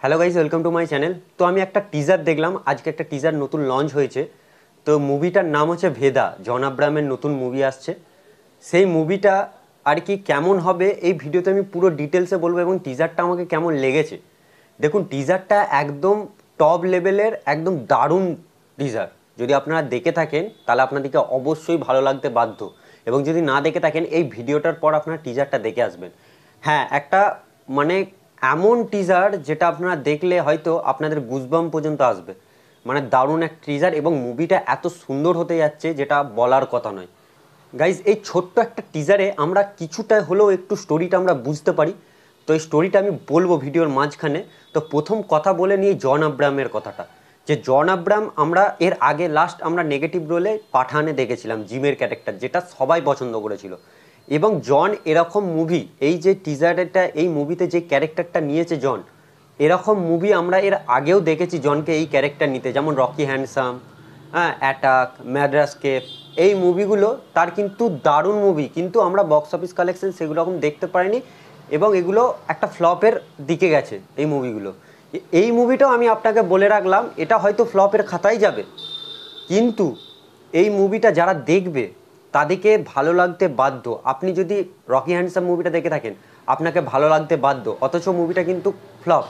Hello guys, welcome to my channel. তো আমি একটা টিজার দেখলাম, আজকে একটা টিজার নতুন লঞ্চ হয়েছে। তো মুভিটার নাম হচ্ছে ভেদা, জন আব্রাহামের নতুন মুভি আসছে। সেই মুভিটা আর কি কেমন হবে এই ভিডিওতে আমি পুরো ডিটেলসে বলবো, এবং টিজারটা আমাকে কেমন লেগেছে। দেখুন, টিজারটা একদম টপ লেভেলের, একদম দারুণ টিজার। যদি আপনারা দেখে থাকেন তাহলে আপনাদেরকে অবশ্যই ভালো লাগতে বাধ্য, এবং যদি না দেখে থাকেন এই ভিডিওটার পর আপনারা টিজারটা দেখে আসবেন। হ্যাঁ, একটা মানে এমন টিজার যেটা আপনারা দেখলে হয়তো আপনাদের গুজবাম পর্যন্ত আসবে। মানে দারুণ এক টিজার, এবং মুভিটা এত সুন্দর হতে যাচ্ছে যেটা বলার কথা নয়। গাইজ, এই ছোট্ট একটা টিজারে আমরা কিছুটা হলেও একটু স্টোরিটা আমরা বুঝতে পারি। তো এই স্টোরিটা আমি বলবো ভিডিওর মাঝখানে। তো প্রথম কথা বলে নিই জন আব্রাহামের কথাটা, যে জন আব্রাহাম আমরা এর আগে লাস্ট আমরা নেগেটিভ রোলে পাঠানে দেখেছিলাম জিমের ক্যারেক্টার, যেটা সবাই পছন্দ করেছিল। এবং জন এরকম মুভি, এই যে টিজারটা, এই মুভিতে যে ক্যারেক্টারটা নিয়েছে জন, এরকম মুভি আমরা এর আগেও দেখেছি জনকে এই ক্যারেক্টার নিতে, যেমন রকি হ্যান্ডসাম, হ্যাঁ, অ্যাটাক, ম্যাড্রাস কেপ। এই মুভিগুলো তার কিন্তু দারুণ মুভি, কিন্তু আমরা বক্স অফিস কালেকশন সেগুলো রকম দেখতে পাইনি, এবং এগুলো একটা ফ্লপের দিকে গেছে এই মুভিগুলো। এই মুভিটাও আমি আপনাকে বলে রাখলাম, এটা হয়তো ফ্লপের খাতায় যাবে, কিন্তু এই মুভিটা যারা দেখবে তাদেরকে ভালো লাগতে বাধ্য। আপনি যদি রকি হ্যান্ডসাম মুভিটা দেখে থাকেন, আপনাকে ভালো লাগতে বাধ্য, অথচ মুভিটা কিন্তু ফ্লপ।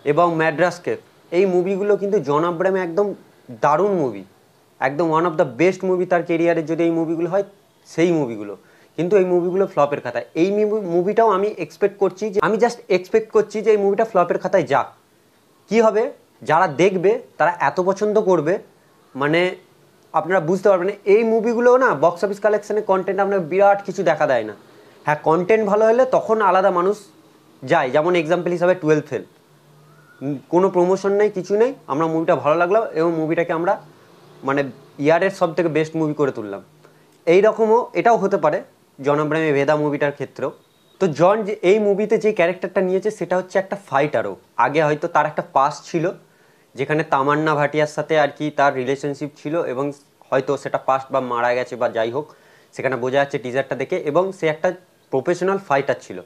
এবং ম্যাড্রাসকে, এই মুভিগুলো কিন্তু জন আব্রাহামের একদম দারুণ মুভি, একদম one of the best movie তার কেরিয়ারে যদি এই মুভিগুলো হয়, সেই মুভিগুলো। কিন্তু এই মুভিগুলো ফ্লপের খাতায়। এই মুভিটাও আমি এক্সপেক্ট করছি, যে আমি জাস্ট এক্সপেক্ট করছি যে এই মুভিটা ফ্লপের খাতায় যাক। কি হবে, যারা দেখবে তারা এত পছন্দ করবে, মানে আপনারা বুঝতে পারবেন। এই মুভিগুলো না বক্স অফিস কালেকশানে কন্টেন্ট আপনার বিরাট কিছু দেখা দেয় না। হ্যাঁ, কন্টেন্ট ভালো হলে তখন আলাদা মানুষ যায়, যেমন এক্সাম্পল হিসাবে 12 ফেল। কোনো প্রমোশন নেই, কিছু নেই, আমরা মুভিটা ভালো লাগলো এবং মুভিটাকে আমরা মানে ইয়ারের সব থেকে বেস্ট মুভি করে তুললাম। এই রকমও এটাও হতে পারে জন আব্রাহামের ভেদা মুভিটার ক্ষেত্রেও। তো জন যে এই মুভিতে যে ক্যারেক্টারটা নিয়েছে সেটা হচ্ছে একটা ফাইটারও। আগে হয়তো তার একটা পাস্ট ছিল, যেখানে তামান্না ভাটিয়ার সাথে আর কি তার রিলেশনশিপ ছিল, এবং হয়তো সেটা পাস্ট বা মারা গেছে বা যাই হোক, সেখানে বোঝা যাচ্ছে টিজারটা দেখে। এবং সে একটা প্রফেশনাল ফাইটার ছিল।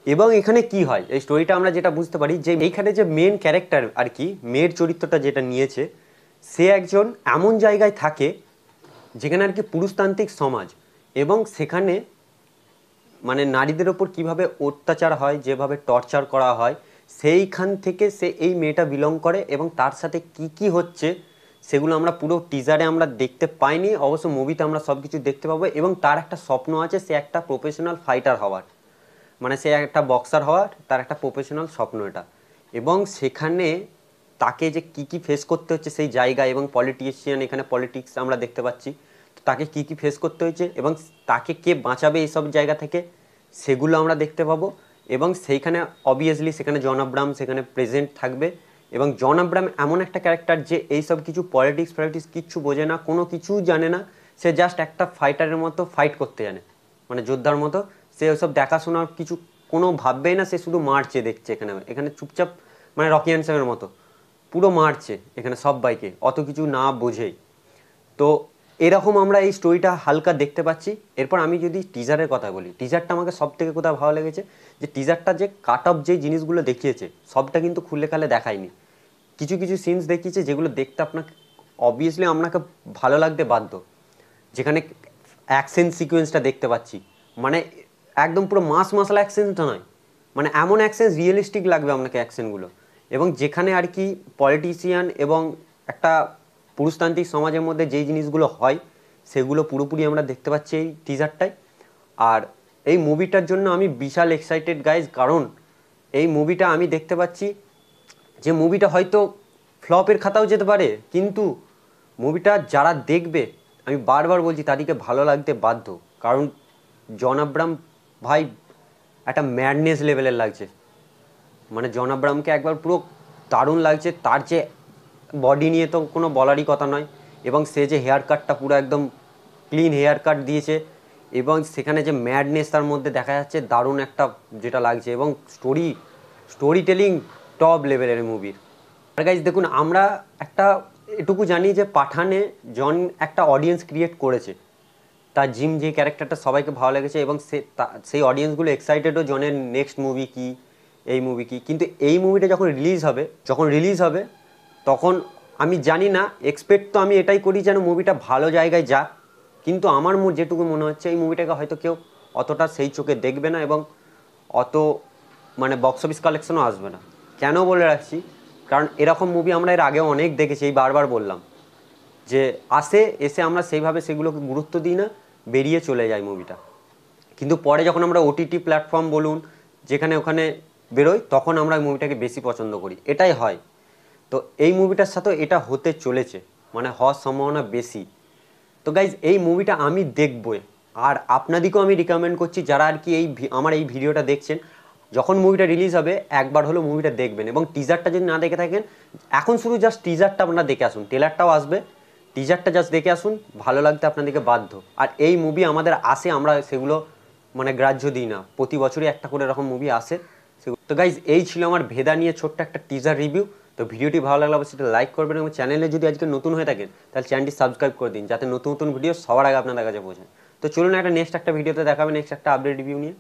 এবং এখানে কি হয়, এই স্টোরিটা আমরা যেটা বুঝতে পারি, যে এইখানে যে মেন ক্যারেক্টার আর কি, মেয়ের চরিত্রটা যেটা নিয়েছে, সে একজন এমন জায়গায় থাকে যেখানে আর কি পুরুষতান্ত্রিক সমাজ, এবং সেখানে মানে নারীদের ওপর কীভাবে অত্যাচার হয়, যেভাবে টর্চার করা হয়, সেইখান থেকে সে এই মেয়েটা বিলং করে। এবং তার সাথে কি কি হচ্ছে সেগুলো আমরা পুরো টিজারে আমরা দেখতে পাইনি, অবশ্য মুভিতে আমরা সব কিছু দেখতে পাবো। এবং তার একটা স্বপ্ন আছে, সে একটা প্রফেশনাল ফাইটার হওয়ার, মানে সে একটা বক্সার হওয়ার তার একটা প্রফেশনাল স্বপ্ন এটা। এবং সেখানে তাকে যে কী কী ফেস করতে হচ্ছে সেই জায়গায়, এবং পলিটিশিয়ান, এখানে পলিটিক্স আমরা দেখতে পাচ্ছি, তো তাকে কী কী ফেস করতে হয়েছে এবং তাকে কে বাঁচাবে এইসব জায়গা থেকে, সেগুলো আমরা দেখতে পাবো। এবং সেইখানে অবভিয়াসলি সেখানে জন আব্রাহাম সেখানে প্রেজেন্ট থাকবে। এবং জন আব্রাহাম এমন একটা ক্যারেক্টার যে এইসব কিছু পলিটিক্স কিচ্ছু বোঝে না, কোনো কিছু জানে না। সে জাস্ট একটা ফাইটারের মতো ফাইট করতে জানে, মানে যোদ্ধার মতো। সে ওসব দেখাশোনার কিছু কোনো ভাববেই না, সে শুধু মারছে, দেখছে এখানে এখানে চুপচাপ, মানে রকি হ্যান্ডসামের মতো পুরো মারছে এখানে সব বাইকে, অত কিছু না বোঝেই। তো এরকম আমরা এই স্টোরিটা হালকা দেখতে পাচ্ছি। এরপর আমি যদি টিজারের কথা বলি, টিজারটা আমাকে সব থেকে কোথাও ভালো লেগেছে, যে টিজারটা যে কাট অফ যে জিনিসগুলো দেখিয়েছে সবটা কিন্তু খুলে খালে দেখায়নি। কিছু কিছু সিনস দেখিয়েছে যেগুলো দেখতে আপনাকে অবভিয়াসলি আপনাকে ভালো লাগতে বাধ্য। যেখানে অ্যাকশন সিকোয়েন্সটা দেখতে পাচ্ছি, মানে একদম পুরো মাস মশলা অ্যাকশনটা নয়, মানে এমন অ্যাকশন রিয়েলিস্টিক লাগবে আপনাকে অ্যাকশনগুলো। এবং যেখানে আর কি পলিটিশিয়ান এবং একটা পুরুষতান্ত্রিক সমাজের মধ্যে যেই জিনিসগুলো হয় সেগুলো পুরোপুরি আমরা দেখতে পাচ্ছি এই টিজারটায়। আর এই মুভিটার জন্য আমি বিশাল এক্সাইটেড গাইজ, কারণ এই মুভিটা আমি দেখতে পাচ্ছি যে মুভিটা হয়তো ফ্লপের খাতাও যেতে পারে, কিন্তু মুভিটা যারা দেখবে, আমি বারবার বলছি, তাদেরকে ভালো লাগতে বাধ্য। কারণ জন আব্রাহাম ভাই একটা ম্যাডনেস লেভেলের লাগছে, মানে জন আব্রাহামকে একবার পুরো দারুণ লাগছে। তার যে বডি নিয়ে তো কোনো বলারই কথা নয়, এবং সে যে হেয়ার কাটটা পুরো একদম ক্লিন হেয়ার কাট দিয়েছে, এবং সেখানে যে ম্যাডনেস তার মধ্যে দেখা যাচ্ছে, দারুণ একটা যেটা লাগছে। এবং স্টোরি টেলিং টপ লেভেলের মুভির। আর গাইজ দেখুন, আমরা একটা এটুকু জানি যে পাঠানে জন একটা অডিয়েন্স ক্রিয়েট করেছে, তার জিম যে ক্যারেক্টারটা সবাইকে ভালো লেগেছে, এবং সেই অডিয়েন্সগুলো এক্সাইটেডও জনের নেক্সট মুভি কী, এই মুভি কি, কিন্তু এই মুভিটা যখন রিলিজ হবে তখন আমি জানি না, এক্সপেক্ট তো আমি এটাই করি যেন মুভিটা ভালো জায়গায় যাক, কিন্তু আমার যেটুকু মনে হচ্ছে এই মুভিটাকে হয়তো কেউ অতটা সেই চোখে দেখবে না এবং অত মানে বক্স অফিস কালেকশনও আসবে না। কেন বলে রাখছি, কারণ এরকম মুভি আমরা এর আগে অনেক দেখেছি, এই বারবার বললাম যে এসে আমরা সেইভাবে সেগুলোকে গুরুত্ব দিই না, বেরিয়ে চলে যায় মুভিটা, কিন্তু পরে যখন আমরা ওটিটি প্ল্যাটফর্ম বলুন যেখানে ওখানে বেরোই তখন আমরা মুভিটাকে বেশি পছন্দ করি, এটাই হয়। তো এই মুভিটার সাথেও এটা হতে চলেছে, মানে হওয়ার সম্ভাবনা বেশি। তো গাইজ এই মুভিটা আমি দেখবই, আর আপনাদেরকেও আমি রিকমেন্ড করছি যারা আর কি আমার এই ভিডিওটা দেখছেন, যখন মুভিটা রিলিজ হবে একবার হলো মুভিটা দেখবেন, এবং টিজারটা যদি না দেখে থাকেন এখন শুধু জাস্ট টিজারটা আপনারা দেখে আসুন, ট্রেলারটাও আসবে, টিজারটা জাস্ট দেখে আসুন, ভালো লাগতে আপনাদেরকে বাধ্য। আর এই মুভি আমাদের আসে, আমরা সেগুলো মানে গ্রাহ্য দিই না, প্রতি বছরই একটা করে এরকম মুভি আসে সেগুলো। তো গাইজ এই ছিল আমার ভেদা নিয়ে ছোট্ট একটা টিজার রিভিউ। তো ভিডিওটি ভালো লাগলে অবশ্যই সেটা লাইক করবেন, এবং চ্যানেলে যদি আজকে নতুন হয়ে থাকেন তাহলে চ্যানেলটি সাবস্ক্রাইব করে দিন, যাতে নতুন নতুন ভিডিও সবার আগে আপনাদের কাছে পৌঁছায়। তো চলুন একটা নেক্সট একটা ভিডিওতে দেখাবে, নেক্সট একটা আপডেট রিভিউ নিয়ে।